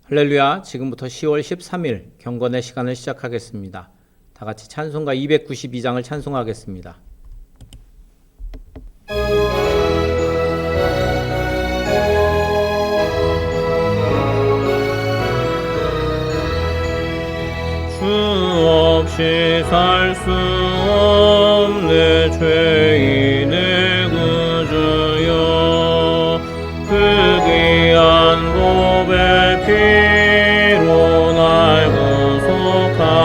할렐루야. 지금부터 10월 13일 경건의 시간을 시작하겠습니다. 다 같이 찬송가 292장을 찬송하겠습니다. 주 없이 살 수 없네 죄인의 구주여, 그 귀한 보배 피로 날 구속하소서.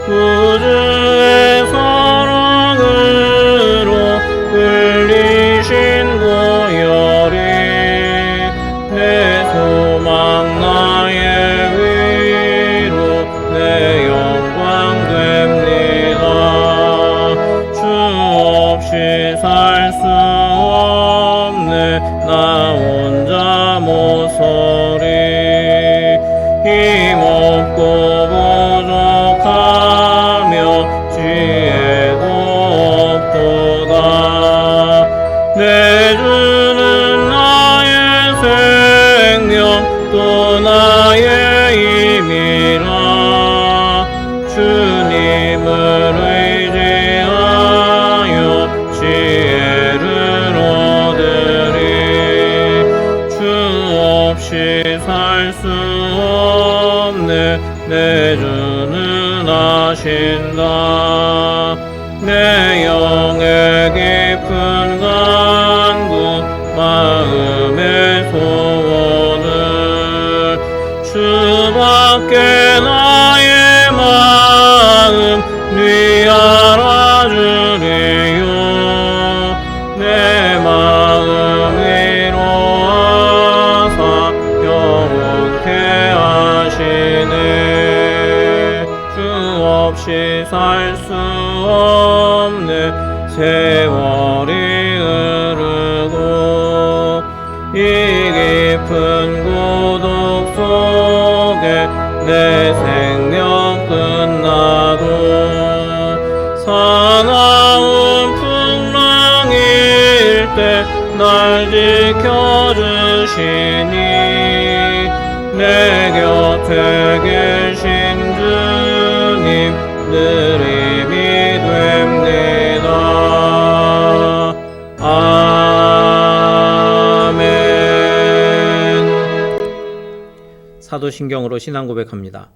구주의 사랑으로 흘리신 보혈이 내 소망 나의 위로 내 영광 됩니다. 주 없이 살 수 없네 나 혼자 모서리, 힘없고 부족하며 지혜도 없도다. 내 주는 나의 생명 또 나의 힘이라, 주님을 의지하여 지혜를 얻으리. 주 없이 살 수 없네 내 주는 아신다. 내 영의 깊은 간구 마음의 소원을 주밖에 나의 마음 네 알아주리요. 내 마음 위로하사 영원케 하시네. 주 없이 살 수 없네 세월이 흐르고 이 깊은 고독 속에 내 생명 끝나도 사나운 풍랑일 때 날 지켜주시니 내 곁에 계신 주님 늘 힘이 됩니다. 아멘. 사도신경으로 신앙 고백합니다.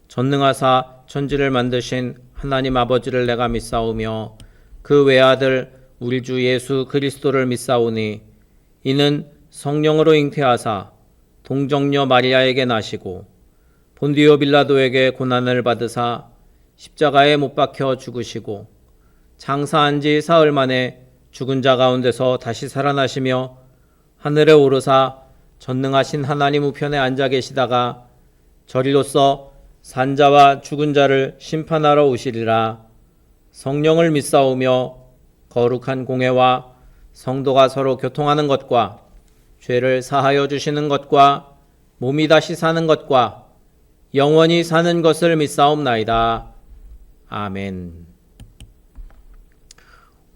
전능하사 천지를 만드신 하나님 아버지를 내가 믿사오며 그 외아들 우리 주 예수 그리스도를 믿사오니 이는 성령으로 잉태하사 동정녀 마리아에게 나시고 본디오 빌라도에게 고난을 받으사 십자가에 못 박혀 죽으시고 장사한 지 사흘 만에 죽은 자 가운데서 다시 살아나시며 하늘에 오르사 전능하신 하나님 우편에 앉아 계시다가 저리로서 산자와 죽은 자를 심판하러 오시리라. 성령을 믿사오며 거룩한 공회와 성도가 서로 교통하는 것과 죄를 사하여 주시는 것과 몸이 다시 사는 것과 영원히 사는 것을 믿사옵나이다. 아멘.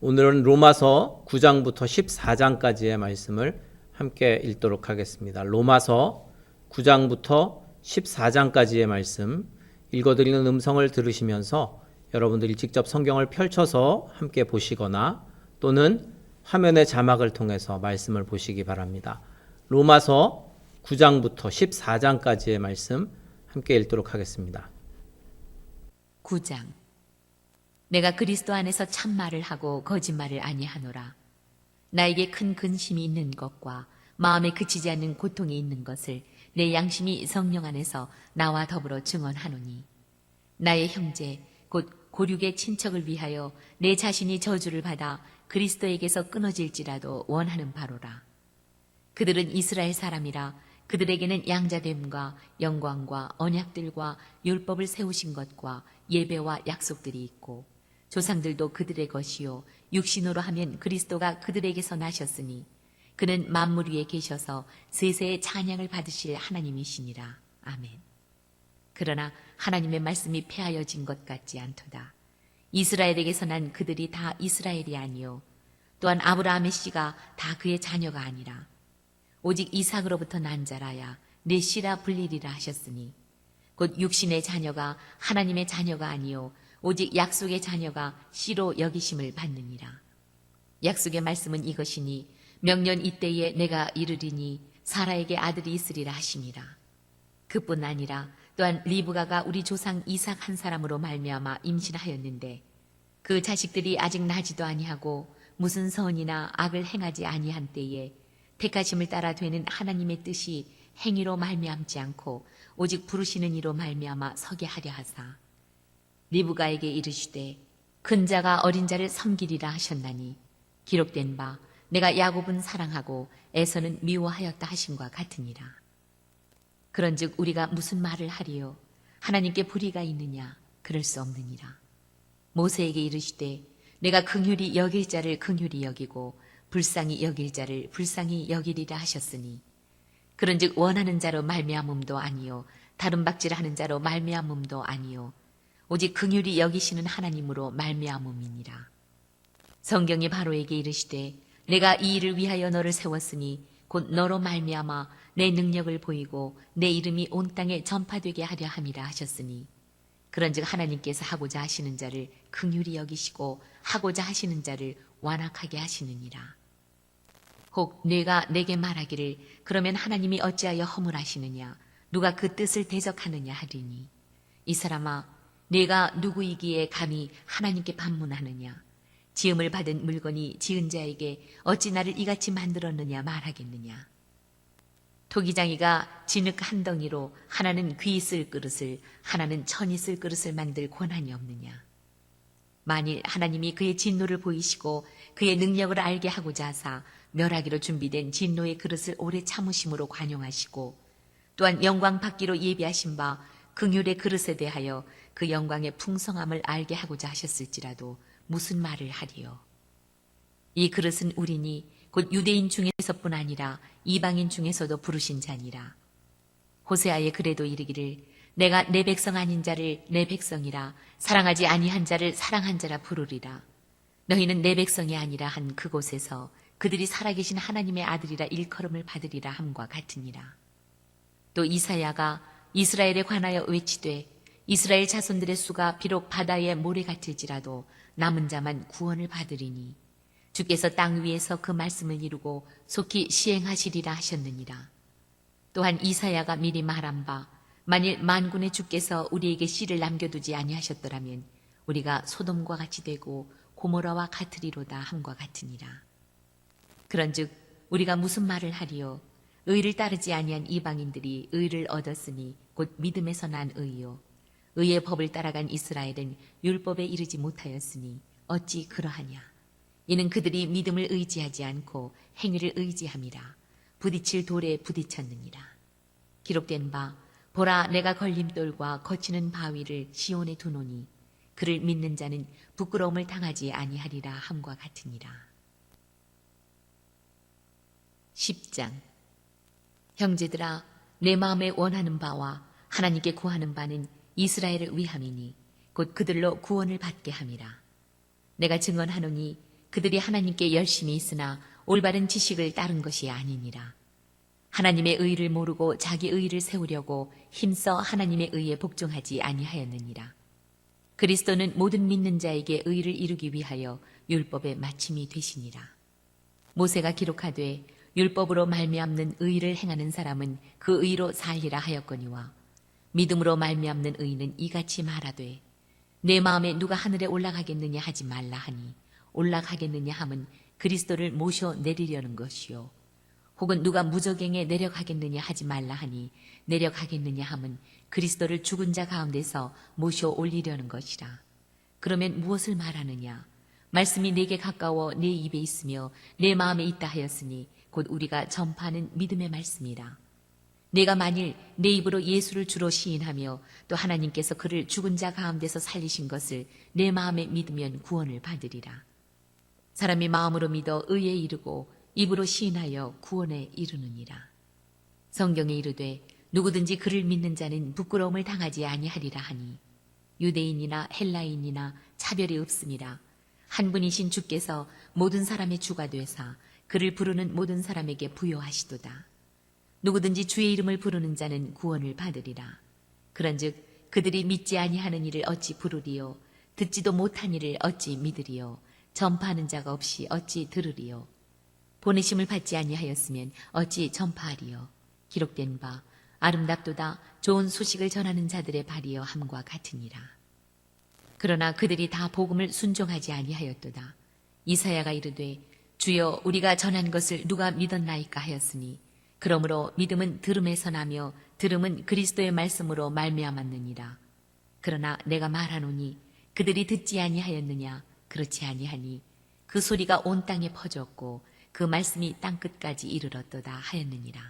오늘은 로마서 9장부터 14장까지의 말씀을 함께 읽도록 하겠습니다. 로마서 9장부터 14장까지의 말씀 읽어드리는 음성을 들으시면서 여러분들이 직접 성경을 펼쳐서 함께 보시거나 또는 화면의 자막을 통해서 말씀을 보시기 바랍니다. 로마서 9장부터 14장까지의 말씀 함께 읽도록 하겠습니다. 9장. 내가 그리스도 안에서 참말을 하고 거짓말을 아니하노라. 나에게 큰 근심이 있는 것과 마음에 그치지 않는 고통이 있는 것을 내 양심이 성령 안에서 나와 더불어 증언하노니, 나의 형제 곧 고륙의 친척을 위하여 내 자신이 저주를 받아 그리스도에게서 끊어질지라도 원하는 바로라. 그들은 이스라엘 사람이라 그들에게는 양자됨과 영광과 언약들과 율법을 세우신 것과 예배와 약속들이 있고, 조상들도 그들의 것이요 육신으로 하면 그리스도가 그들에게서 나셨으니 그는 만물 위에 계셔서 세세의 찬양을 받으실 하나님이시니라. 아멘. 그러나 하나님의 말씀이 폐하여진 것 같지 않도다. 이스라엘에게서 난 그들이 다 이스라엘이 아니요 또한 아브라함의 씨가 다 그의 자녀가 아니라 오직 이삭으로부터 난 자라야 내 씨라 불리리라 하셨으니 곧 육신의 자녀가 하나님의 자녀가 아니요 오직 약속의 자녀가 씨로 여기심을 받느니라. 약속의 말씀은 이것이니 명년 이때에 내가 이르리니 사라에게 아들이 있으리라 하시니라. 그뿐 아니라 또한 리브가가 우리 조상 이삭 한 사람으로 말미암아 임신하였는데 그 자식들이 아직 나지도 아니하고 무슨 선이나 악을 행하지 아니한 때에 택하심을 따라 되는 하나님의 뜻이 행위로 말미암지 않고 오직 부르시는 이로 말미암아 서게 하려 하사 리브가에게 이르시되 큰 자가 어린 자를 섬기리라 하셨나니 기록된 바 내가 야곱은 사랑하고 에서는 미워하였다 하심과 같으니라. 그런즉 우리가 무슨 말을 하리요? 하나님께 불의가 있느냐? 그럴 수 없느니라. 모세에게 이르시되 내가 긍휼히 여길 자를 긍휼히 여기고 불쌍히 여길 자를 불쌍히 여기리라 하셨으니 그런즉 원하는 자로 말미암음도 아니요 다른 박질하는 자로 말미암음도 아니요 오직 긍휼히 여기시는 하나님으로 말미암음이니라. 성경이 바로에게 이르시되 내가 이 일을 위하여 너를 세웠으니 곧 너로 말미암아 내 능력을 보이고 내 이름이 온 땅에 전파되게 하려 함이라 하셨으니 그런즉 하나님께서 하고자 하시는 자를 긍휼히 여기시고 하고자 하시는 자를 완악하게 하시느니라. 혹 뇌가 내게 말하기를 그러면 하나님이 어찌하여 허물하시느냐 누가 그 뜻을 대적하느냐 하리니 이 사람아 내가 누구이기에 감히 하나님께 반문하느냐 지음을 받은 물건이 지은 자에게 어찌 나를 이같이 만들었느냐 말하겠느냐. 토기장이가 진흙 한 덩이로 하나는 귀 쓸 그릇을 하나는 천이 쓸 그릇을 만들 권한이 없느냐. 만일 하나님이 그의 진노를 보이시고 그의 능력을 알게 하고자 하사 멸하기로 준비된 진노의 그릇을 오래 참으심으로 관용하시고 또한 영광 받기로 예비하신 바 긍휼의 그릇에 대하여 그 영광의 풍성함을 알게 하고자 하셨을지라도 무슨 말을 하리요. 이 그릇은 우리니 곧 유대인 중에서뿐 아니라 이방인 중에서도 부르신 자니라. 호세아의 글에도 이르기를 내가 내 백성 아닌 자를 내 백성이라 사랑하지 아니한 자를 사랑한 자라 부르리라. 너희는 내 백성이 아니라 한 그곳에서 그들이 살아계신 하나님의 아들이라 일컬음을 받으리라 함과 같으니라. 또 이사야가 이스라엘에 관하여 외치되 이스라엘 자손들의 수가 비록 바다의 모래 같을지라도 남은 자만 구원을 받으리니 주께서 땅 위에서 그 말씀을 이루고 속히 시행하시리라 하셨느니라. 또한 이사야가 미리 말한 바 만일 만군의 주께서 우리에게 씨를 남겨두지 아니하셨더라면 우리가 소돔과 같이 되고 고모라와 같으리로다 함과 같으니라. 그런즉 우리가 무슨 말을 하리요? 의를 따르지 아니한 이방인들이 의를 얻었으니 곧 믿음에서 난 의요. 의의 법을 따라간 이스라엘은 율법에 이르지 못하였으니 어찌 그러하냐. 이는 그들이 믿음을 의지하지 않고 행위를 의지함이라. 부딪힐 돌에 부딪혔느니라. 기록된 바 보라 내가 걸림돌과 거치는 바위를 시온에 두노니 그를 믿는 자는 부끄러움을 당하지 아니하리라 함과 같으니라. 10장. 형제들아 내 마음에 원하는 바와 하나님께 구하는 바는 이스라엘을 위함이니 곧 그들로 구원을 받게 함이라. 내가 증언하노니 그들이 하나님께 열심히 있으나 올바른 지식을 따른 것이 아니니라. 하나님의 의를 모르고 자기 의를 세우려고 힘써 하나님의 의에 복종하지 아니하였느니라. 그리스도는 모든 믿는 자에게 의를 이루기 위하여 율법의 마침이 되시니라. 모세가 기록하되 율법으로 말미암는 의를 행하는 사람은 그 의로 살리라 하였거니와 믿음으로 말미암는 의는 이같이 말하되 내 마음에 누가 하늘에 올라가겠느냐 하지 말라 하니 올라가겠느냐 함은 그리스도를 모셔 내리려는 것이요 혹은 누가 무저갱에 내려가겠느냐 하지 말라 하니 내려가겠느냐 함은 그리스도를 죽은 자 가운데서 모셔 올리려는 것이라. 그러면 무엇을 말하느냐? 말씀이 내게 가까워 내 입에 있으며 내 마음에 있다 하였으니 곧 우리가 전파하는 믿음의 말씀이라. 내가 만일 내 입으로 예수를 주로 시인하며 또 하나님께서 그를 죽은 자 가운데서 살리신 것을 내 마음에 믿으면 구원을 받으리라. 사람이 마음으로 믿어 의에 이르고 입으로 시인하여 구원에 이르느니라. 성경에 이르되 누구든지 그를 믿는 자는 부끄러움을 당하지 아니하리라 하니 유대인이나 헬라인이나 차별이 없음이라. 한 분이신 주께서 모든 사람의 주가 되사 그를 부르는 모든 사람에게 부여하시도다. 누구든지 주의 이름을 부르는 자는 구원을 받으리라. 그런즉 그들이 믿지 아니하는 이를 어찌 부르리요? 듣지도 못한 이를 어찌 믿으리요? 전파하는 자가 없이 어찌 들으리요? 보내심을 받지 아니하였으면 어찌 전파하리요? 기록된 바 아름답도다 좋은 소식을 전하는 자들의 발이여 함과 같으니라. 그러나 그들이 다 복음을 순종하지 아니하였도다. 이사야가 이르되 주여 우리가 전한 것을 누가 믿었나이까 하였으니 그러므로 믿음은 들음에서 나며 들음은 그리스도의 말씀으로 말미암았느니라. 그러나 내가 말하노니 그들이 듣지 아니하였느냐? 그렇지 아니하니 그 소리가 온 땅에 퍼졌고 그 말씀이 땅끝까지 이르렀도다 하였느니라.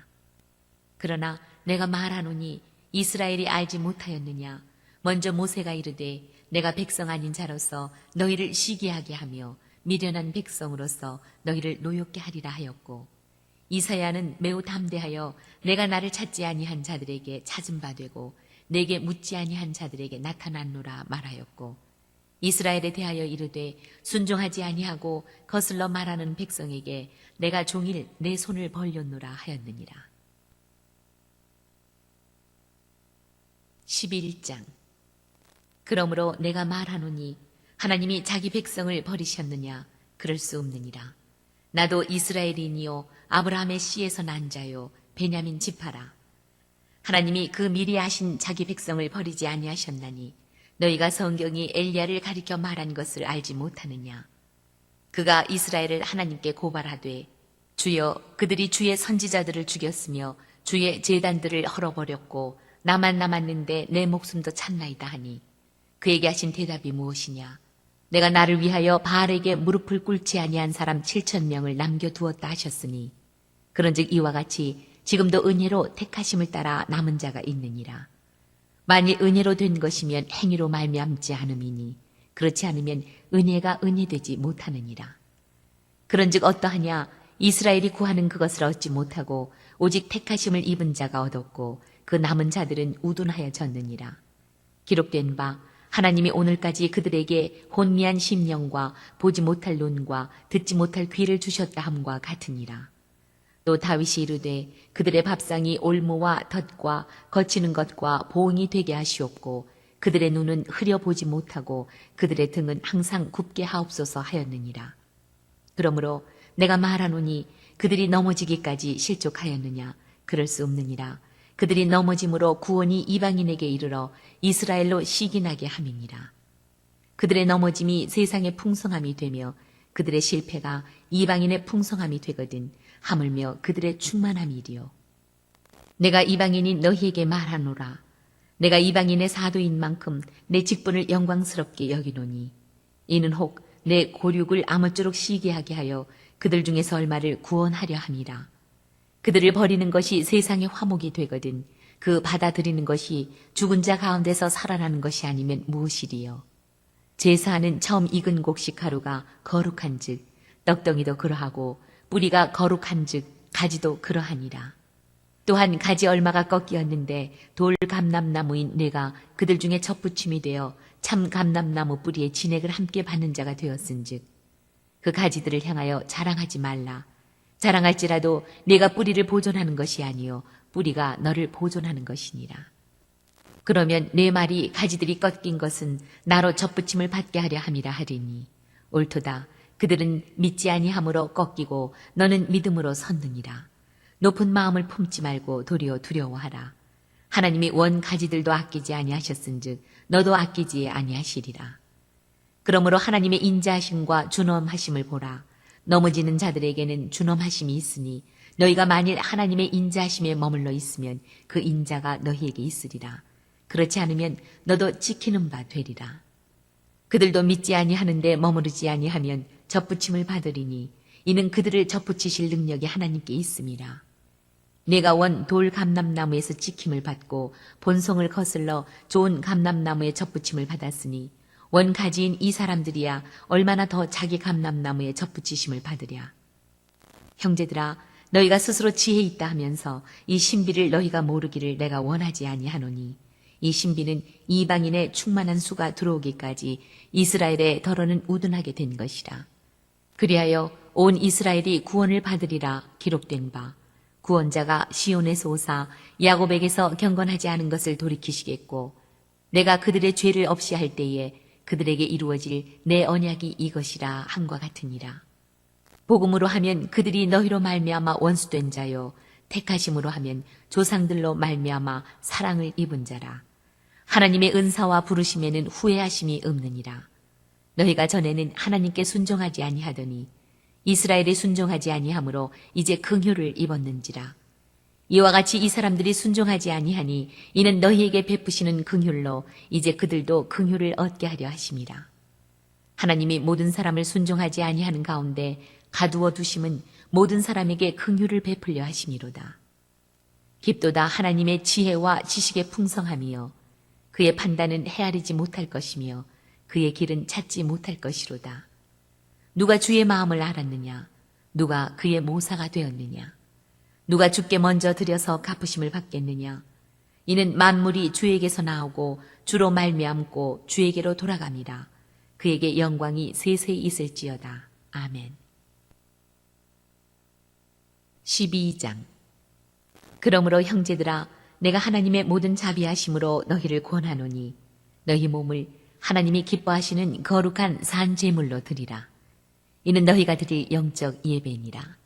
그러나 내가 말하노니 이스라엘이 알지 못하였느냐? 먼저 모세가 이르되 내가 백성 아닌 자로서 너희를 시기하게 하며 미련한 백성으로서 너희를 노엽게 하리라 하였고, 이사야는 매우 담대하여 내가 나를 찾지 아니한 자들에게 찾은 바 되고 내게 묻지 아니한 자들에게 나타났노라 말하였고, 이스라엘에 대하여 이르되 순종하지 아니하고 거슬러 말하는 백성에게 내가 종일 내 손을 벌렸노라 하였느니라. 11장. 그러므로 내가 말하노니 하나님이 자기 백성을 버리셨느냐? 그럴 수 없느니라. 나도 이스라엘인이요 아브라함의 씨에서 난 자요 베냐민 지파라. 하나님이 그 미리 아신 자기 백성을 버리지 아니하셨나니 너희가 성경이 엘리야를 가리켜 말한 것을 알지 못하느냐? 그가 이스라엘을 하나님께 고발하되 주여 그들이 주의 선지자들을 죽였으며 주의 제단들을 헐어버렸고 나만 남았는데 내 목숨도 참나이다 하니 그에게 하신 대답이 무엇이냐? 내가 나를 위하여 바알에게 무릎을 꿇지 아니한 사람 7,000명을 남겨두었다 하셨으니 그런즉 이와 같이 지금도 은혜로 택하심을 따라 남은 자가 있느니라. 만일 은혜로 된 것이면 행위로 말미암지 않음이니 그렇지 않으면 은혜가 은혜되지 못하느니라. 그런즉 어떠하냐? 이스라엘이 구하는 그것을 얻지 못하고 오직 택하심을 입은 자가 얻었고 그 남은 자들은 우둔하여 졌느니라. 기록된 바 하나님이 오늘까지 그들에게 혼미한 심령과 보지 못할 눈과 듣지 못할 귀를 주셨다 함과 같으니라. 또 다윗이 이르되 그들의 밥상이 올무와 덫과 거치는 것과 보응이 되게 하시옵고 그들의 눈은 흐려보지 못하고 그들의 등은 항상 굽게 하옵소서 하였느니라. 그러므로 내가 말하노니 그들이 넘어지기까지 실족하였느냐? 그럴 수 없느니라. 그들이 넘어짐으로 구원이 이방인에게 이르러 이스라엘로 시기나게 함이니라. 그들의 넘어짐이 세상의 풍성함이 되며 그들의 실패가 이방인의 풍성함이 되거든 하물며 그들의 충만함이리요. 내가 이방인인 너희에게 말하노라. 내가 이방인의 사도인 만큼 내 직분을 영광스럽게 여기노니 이는 혹 내 고륙을 아무쪼록 시기하게 하여 그들 중에서 얼마를 구원하려 함이라. 그들을 버리는 것이 세상의 화목이 되거든 그 받아들이는 것이 죽은 자 가운데서 살아나는 것이 아니면 무엇이리요. 제사하는 처음 익은 곡식 가루가 거룩한 즉 떡덩이도 그러하고 뿌리가 거룩한 즉 가지도 그러하니라. 또한 가지 얼마가 꺾이었는데 돌 감람나무인 내가 그들 중에 첩붙임이 되어 참 감람나무 뿌리에 진액을 함께 받는 자가 되었은즉 그 가지들을 향하여 자랑하지 말라. 자랑할지라도 네가 뿌리를 보존하는 것이 아니요 뿌리가 너를 보존하는 것이니라. 그러면 내 말이 가지들이 꺾인 것은 나로 접붙임을 받게 하려 함이라 하리니 옳도다. 그들은 믿지 아니함으로 꺾이고 너는 믿음으로 섰느니라. 높은 마음을 품지 말고 도리어 두려워하라. 하나님이 원 가지들도 아끼지 아니하셨은즉 너도 아끼지 아니하시리라. 그러므로 하나님의 인자하심과 준엄하심을 보라. 넘어지는 자들에게는 준엄하심이 있으니 너희가 만일 하나님의 인자하심에 머물러 있으면 그 인자가 너희에게 있으리라. 그렇지 않으면 너도 지키는 바 되리라. 그들도 믿지 아니하는데 머무르지 아니하면 접붙임을 받으리니 이는 그들을 접붙이실 능력이 하나님께 있음이라. 내가 원 돌 감람나무에서 지킴을 받고 본성을 거슬러 좋은 감람나무에 접붙임을 받았으니 원 가지인 이 사람들이야 얼마나 더 자기 감람나무에 접붙이심을 받으랴. 형제들아, 너희가 스스로 지혜 있다 하면서 이 신비를 너희가 모르기를 내가 원하지 아니하노니 이 신비는 이방인의 충만한 수가 들어오기까지 이스라엘의 덜어는 우둔하게 된 것이라. 그리하여 온 이스라엘이 구원을 받으리라 기록된 바 구원자가 시온에서 오사 야곱에게서 경건하지 않은 것을 돌이키시겠고 내가 그들의 죄를 없이 할 때에 그들에게 이루어질 내 언약이 이것이라 함과 같으니라. 복음으로 하면 그들이 너희로 말미암아 원수된 자요 택하심으로 하면 조상들로 말미암아 사랑을 입은 자라. 하나님의 은사와 부르심에는 후회하심이 없느니라. 너희가 전에는 하나님께 순종하지 아니하더니 이스라엘이 순종하지 아니하므로 이제 긍휼을 입었는지라. 이와 같이 이 사람들이 순종하지 아니하니 이는 너희에게 베푸시는 긍휼로 이제 그들도 긍휼을 얻게 하려 하심이라. 하나님이 모든 사람을 순종하지 아니하는 가운데 가두어 두심은 모든 사람에게 긍휼을 베풀려 하심이로다. 깊도다 하나님의 지혜와 지식의 풍성함이요 그의 판단은 헤아리지 못할 것이며 그의 길은 찾지 못할 것이로다. 누가 주의 마음을 알았느냐? 누가 그의 모사가 되었느냐? 누가 주께 먼저 들여서 갚으심을 받겠느냐? 이는 만물이 주에게서 나오고 주로 말미암고 주에게로 돌아갑니다. 그에게 영광이 세세히 있을지어다. 아멘. 12장. 그러므로 형제들아 내가 하나님의 모든 자비하심으로 너희를 권하노니 너희 몸을 하나님이 기뻐하시는 거룩한 산 제물로 드리라. 이는 너희가 드릴 영적 예배니라.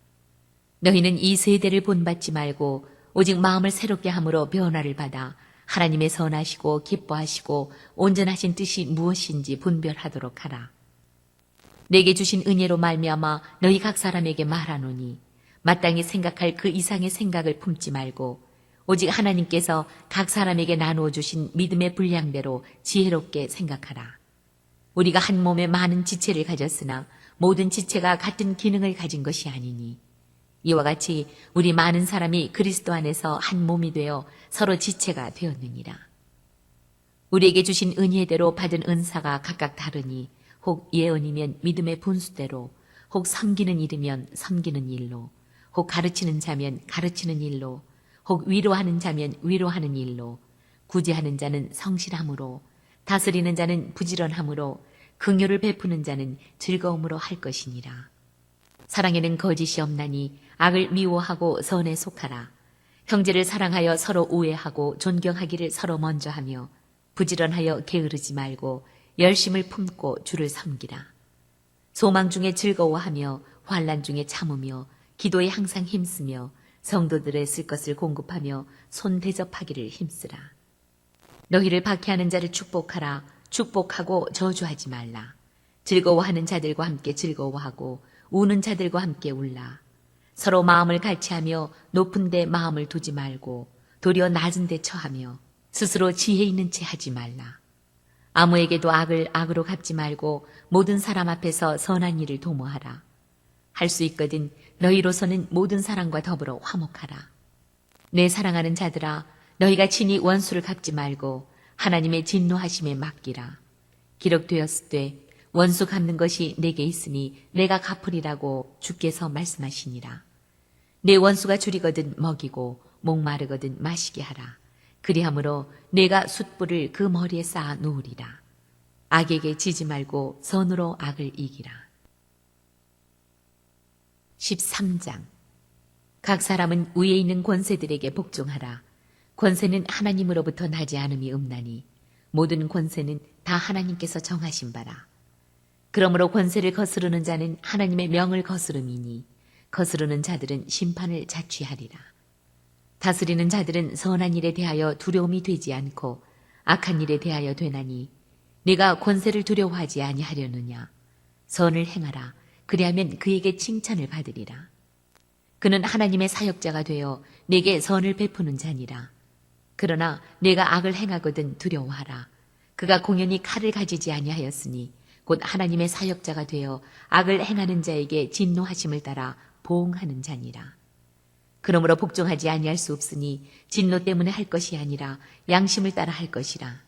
너희는 이 세대를 본받지 말고 오직 마음을 새롭게 함으로 변화를 받아 하나님의 선하시고 기뻐하시고 온전하신 뜻이 무엇인지 분별하도록 하라. 내게 주신 은혜로 말미암아 너희 각 사람에게 말하노니 마땅히 생각할 그 이상의 생각을 품지 말고 오직 하나님께서 각 사람에게 나누어 주신 믿음의 분량대로 지혜롭게 생각하라. 우리가 한 몸에 많은 지체를 가졌으나 모든 지체가 같은 기능을 가진 것이 아니니 이와 같이 우리 많은 사람이 그리스도 안에서 한 몸이 되어 서로 지체가 되었느니라. 우리에게 주신 은혜대로 받은 은사가 각각 다르니 혹 예언이면 믿음의 분수대로 혹 섬기는 일이면 섬기는 일로 혹 가르치는 자면 가르치는 일로 혹 위로하는 자면 위로하는 일로 구제하는 자는 성실함으로 다스리는 자는 부지런함으로 긍휼을 베푸는 자는 즐거움으로 할 것이니라. 사랑에는 거짓이 없나니 악을 미워하고 선에 속하라. 형제를 사랑하여 서로 우애하고 존경하기를 서로 먼저 하며 부지런하여 게으르지 말고 열심을 품고 주를 섬기라. 소망 중에 즐거워하며 환난 중에 참으며 기도에 항상 힘쓰며 성도들의 쓸 것을 공급하며 손 대접하기를 힘쓰라. 너희를 박해하는 자를 축복하라. 축복하고 저주하지 말라. 즐거워하는 자들과 함께 즐거워하고 우는 자들과 함께 울라. 서로 마음을 같이하며 높은 데 마음을 두지 말고 도리어 낮은 데 처하며 스스로 지혜 있는 채 하지 말라. 아무에게도 악을 악으로 갚지 말고 모든 사람 앞에서 선한 일을 도모하라. 할 수 있거든 너희로서는 모든 사람과 더불어 화목하라. 내 사랑하는 자들아 너희가 친히 원수를 갚지 말고 하나님의 진노하심에 맡기라. 기록되었을 때 원수 갚는 것이 내게 있으니 내가 갚으리라고 주께서 말씀하시니라. 내 원수가 줄이거든 먹이고 목마르거든 마시게 하라. 그리함으로 내가 숯불을 그 머리에 쌓아 놓으리라. 악에게 지지 말고 선으로 악을 이기라. 13장. 각 사람은 위에 있는 권세들에게 복종하라. 권세는 하나님으로부터 나지 않음이 없나니 모든 권세는 다 하나님께서 정하신 바라. 그러므로 권세를 거스르는 자는 하나님의 명을 거스름이니 거스르는 자들은 심판을 자취하리라. 다스리는 자들은 선한 일에 대하여 두려움이 되지 않고 악한 일에 대하여 되나니 네가 권세를 두려워하지 아니하려느냐. 선을 행하라. 그리하면 그에게 칭찬을 받으리라. 그는 하나님의 사역자가 되어 내게 선을 베푸는 자니라. 그러나 내가 악을 행하거든 두려워하라. 그가 공연히 칼을 가지지 아니하였으니 곧 하나님의 사역자가 되어 악을 행하는 자에게 진노하심을 따라 보응하는 자니라. 그러므로 복종하지 아니할 수 없으니 진노 때문에 할 것이 아니라 양심을 따라 할 것이라.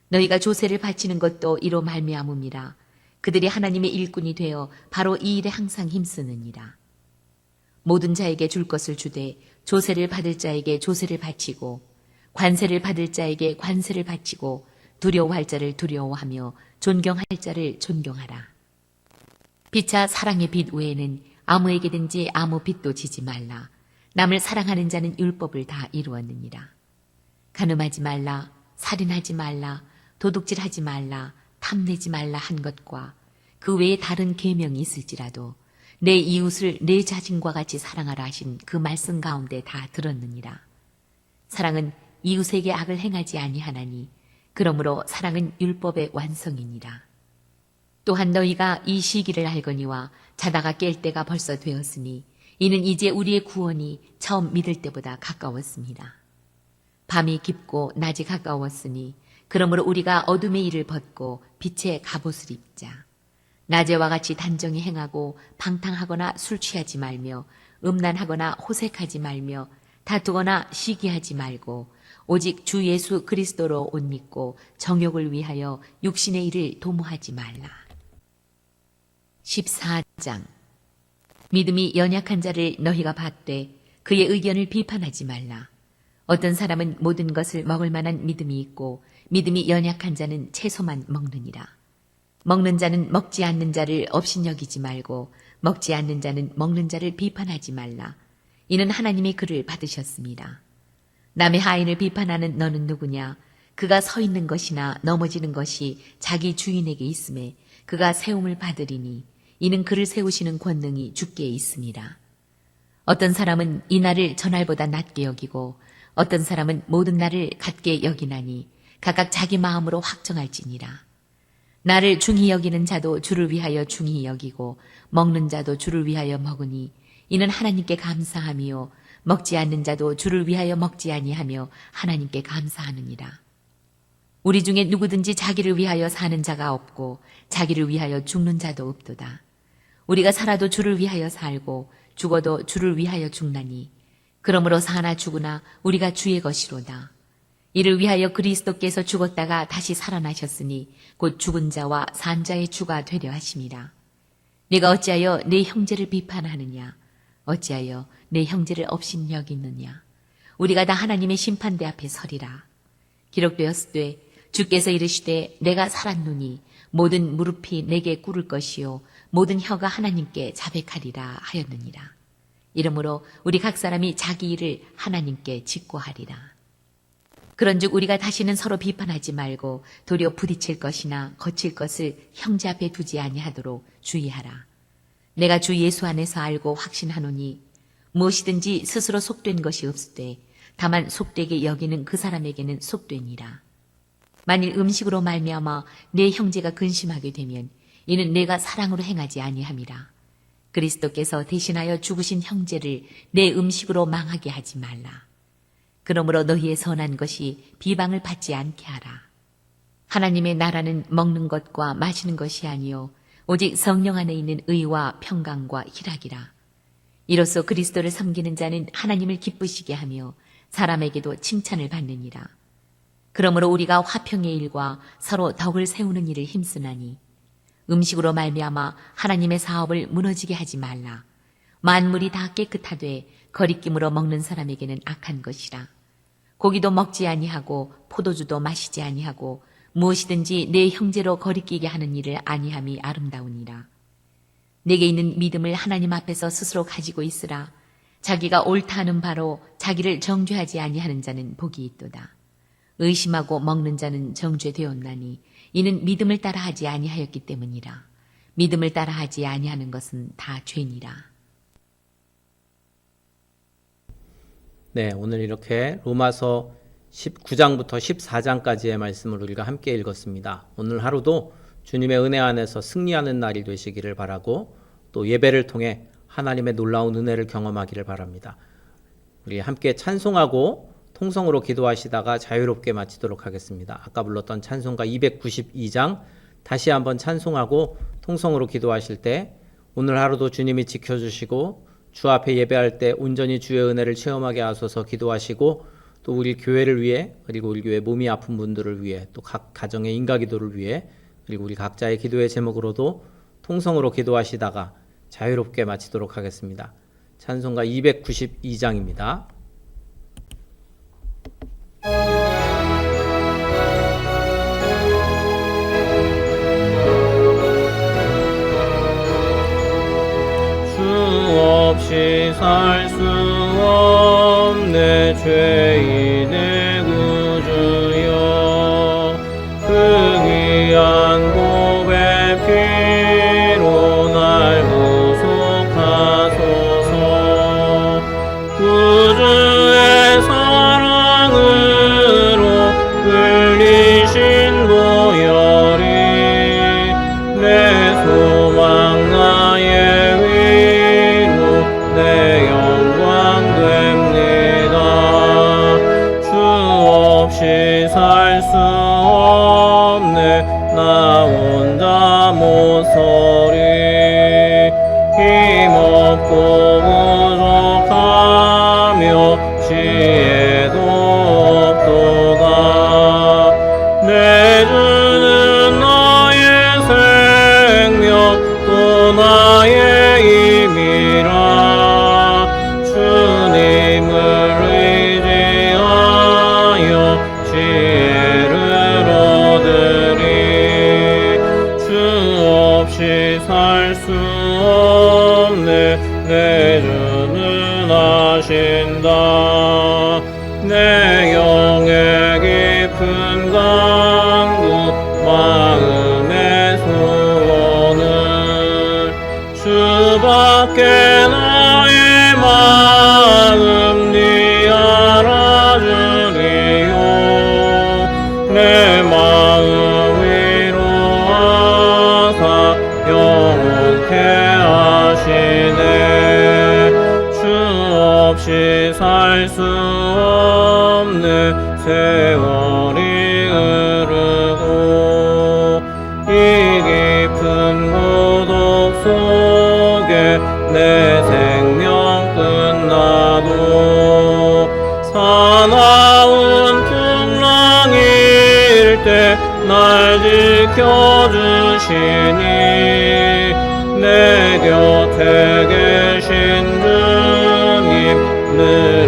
너희가 조세를 바치는 것도 이로 말미암음이라. 그들이 하나님의 일꾼이 되어 바로 이 일에 항상 힘쓰느니라. 모든 자에게 줄 것을 주되 조세를 받을 자에게 조세를 바치고 관세를 받을 자에게 관세를 바치고 두려워할 자를 두려워하며 존경할 자를 존경하라. 피차 사랑의 빚 외에는 아무에게든지 아무 빚도 지지 말라. 남을 사랑하는 자는 율법을 다 이루었느니라. 간음하지 말라, 살인하지 말라, 도둑질하지 말라, 탐내지 말라 한 것과 그 외에 다른 계명이 있을지라도 내 이웃을 내 자신과 같이 사랑하라 하신 그 말씀 가운데 다 들었느니라. 사랑은 이웃에게 악을 행하지 아니하나니 그러므로 사랑은 율법의 완성이니라. 또한 너희가 이 시기를 알거니와 자다가 깰 때가 벌써 되었으니 이는 이제 우리의 구원이 처음 믿을 때보다 가까웠습니다. 밤이 깊고 낮이 가까웠으니 그러므로 우리가 어둠의 일을 벗고 빛의 갑옷을 입자. 낮에와 같이 단정히 행하고 방탕하거나 술 취하지 말며 음란하거나 호색하지 말며 다투거나 시기하지 말고 오직 주 예수 그리스도로 옷 입고 정욕을 위하여 육신의 일을 도모하지 말라. 14장. 믿음이 연약한 자를 너희가 받되 그의 의견을 비판하지 말라. 어떤 사람은 모든 것을 먹을 만한 믿음이 있고 믿음이 연약한 자는 채소만 먹느니라. 먹는 자는 먹지 않는 자를 업신여기지 말고 먹지 않는 자는 먹는 자를 비판하지 말라. 이는 하나님의 글을 받으셨습니다. 남의 하인을 비판하는 너는 누구냐? 그가 서 있는 것이나 넘어지는 것이 자기 주인에게 있음에 그가 세움을 받으리니 이는 그를 세우시는 권능이 주께 있습니다. 어떤 사람은 이 날을 저날보다 낮게 여기고 어떤 사람은 모든 날을 같게 여기나니 각각 자기 마음으로 확정할지니라. 나를 중히 여기는 자도 주를 위하여 중히 여기고 먹는 자도 주를 위하여 먹으니 이는 하나님께 감사함이요 먹지 않는 자도 주를 위하여 먹지 아니하며 하나님께 감사하느니라. 우리 중에 누구든지 자기를 위하여 사는 자가 없고 자기를 위하여 죽는 자도 없도다. 우리가 살아도 주를 위하여 살고 죽어도 주를 위하여 죽나니 그러므로 사나 죽으나 우리가 주의 것이로다. 이를 위하여 그리스도께서 죽었다가 다시 살아나셨으니 곧 죽은 자와 산 자의 주가 되려 하심이라. 네가 어찌하여 내 형제를 비판하느냐? 어찌하여 내 형제를 업신여기느냐? 우리가 다 하나님의 심판대 앞에 서리라. 기록되었으되 주께서 이르시되 내가 살았노니 모든 무릎이 내게 꿇을 것이요 모든 혀가 하나님께 자백하리라 하였느니라. 이러므로 우리 각 사람이 자기 일을 하나님께 직고하리라. 그런즉 우리가 다시는 서로 비판하지 말고 도리어 부딪힐 것이나 거칠 것을 형제 앞에 두지 아니하도록 주의하라. 내가 주 예수 안에서 알고 확신하노니 무엇이든지 스스로 속된 것이 없으되 다만 속되게 여기는 그 사람에게는 속되니라. 만일 음식으로 말미암아 내 형제가 근심하게 되면 이는 내가 사랑으로 행하지 아니함이라. 그리스도께서 대신하여 죽으신 형제를 내 음식으로 망하게 하지 말라. 그러므로 너희의 선한 것이 비방을 받지 않게 하라. 하나님의 나라는 먹는 것과 마시는 것이 아니요 오직 성령 안에 있는 의와 평강과 희락이라. 이로써 그리스도를 섬기는 자는 하나님을 기쁘시게 하며 사람에게도 칭찬을 받느니라. 그러므로 우리가 화평의 일과 서로 덕을 세우는 일을 힘쓰나니 음식으로 말미암아 하나님의 사업을 무너지게 하지 말라. 만물이 다 깨끗하되 거리낌으로 먹는 사람에게는 악한 것이라. 고기도 먹지 아니하고 포도주도 마시지 아니하고 무엇이든지 내 형제로 거리끼게 하는 일을 아니함이 아름다우니라. 내게 있는 믿음을 하나님 앞에서 스스로 가지고 있으라. 자기가 옳다 하는 바로 자기를 정죄하지 아니하는 자는 복이 있도다. 의심하고 먹는 자는 정죄되었나니 이는 믿음을 따라하지 아니하였기 때문이라. 믿음을 따라하지 아니하는 것은 다 죄니라. 네, 오늘 이렇게 로마서 19장부터 14장까지의 말씀을 우리가 함께 읽었습니다. 오늘 하루도 주님의 은혜 안에서 승리하는 날이 되시기를 바라고 또 예배를 통해 하나님의 놀라운 은혜를 경험하기를 바랍니다. 우리 함께 찬송하고 통성으로 기도하시다가 자유롭게 마치도록 하겠습니다. 아까 불렀던 찬송가 292장 다시 한번 찬송하고 통성으로 기도하실 때 오늘 하루도 주님이 지켜주시고 주 앞에 예배할 때 온전히 주의 은혜를 체험하게 하소서 기도하시고 또 우리 교회를 위해 그리고 우리 교회 몸이 아픈 분들을 위해 또 각 가정의 인가기도를 위해 그리고 우리 각자의 기도의 제목으로도 통성으로 기도하시다가 자유롭게 마치도록 하겠습니다. 찬송가 292장입니다. 죄인의 구주여 그 귀한 보배 피로 날 구속하소서 구주의 사랑으로 흘리신 보혈이 내 소망 나의 위로 내 영광 됩니다 주 없이 살 수 없네 나 혼자 못 서리 힘없고 부족하며 지혜도 없도다 내 주는 나의 생명 또 나의 힘이라 주님을 의지하여 지혜를 얻으리 주 없이 살 수 없네 내 주는 아신다 내 영의 깊은 강구 마음의 소원을 주밖에 나의 마음 네 알아주리요 내 마음 위로하사 영원케 하시네 주 없이 살 수 없네 세월이 흐르고 이 깊은 고독 속에 내 생명 끝나도 사나운 풍랑일 때 날 지켜주시니 내 곁에 계신 주님 늘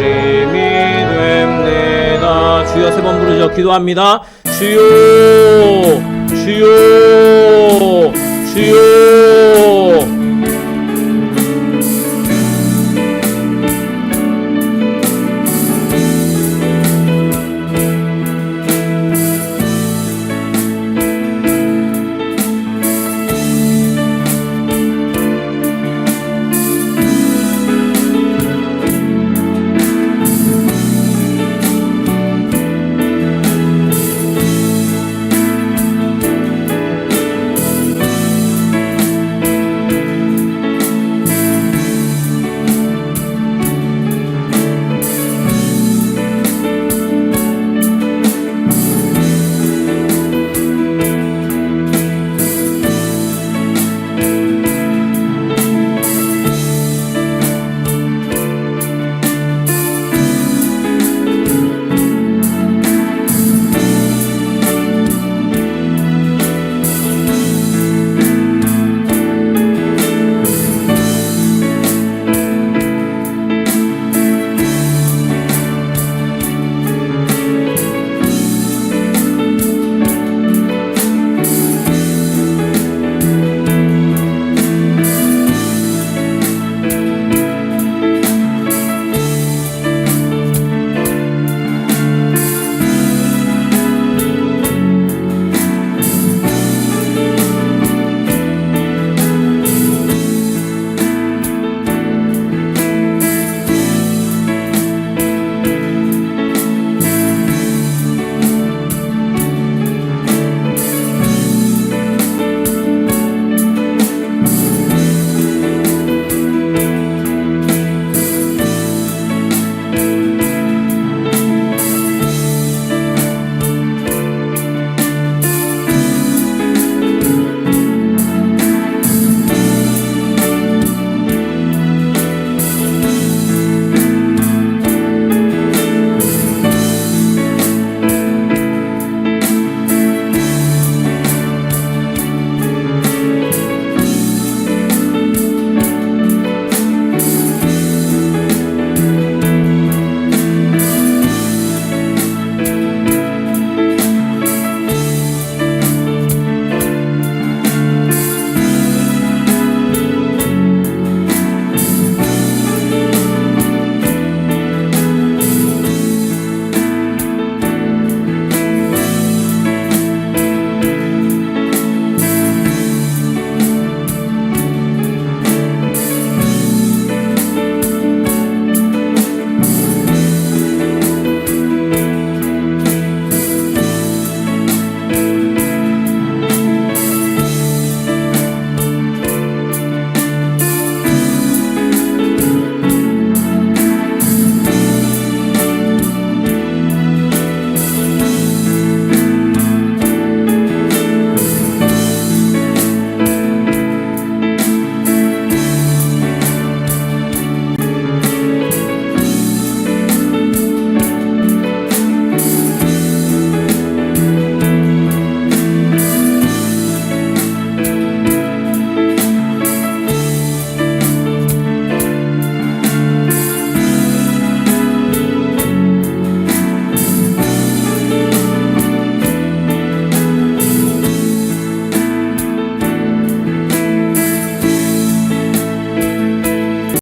힘이 됩니다 주여 세 번 부르죠 기도합니다 주여 주여 주여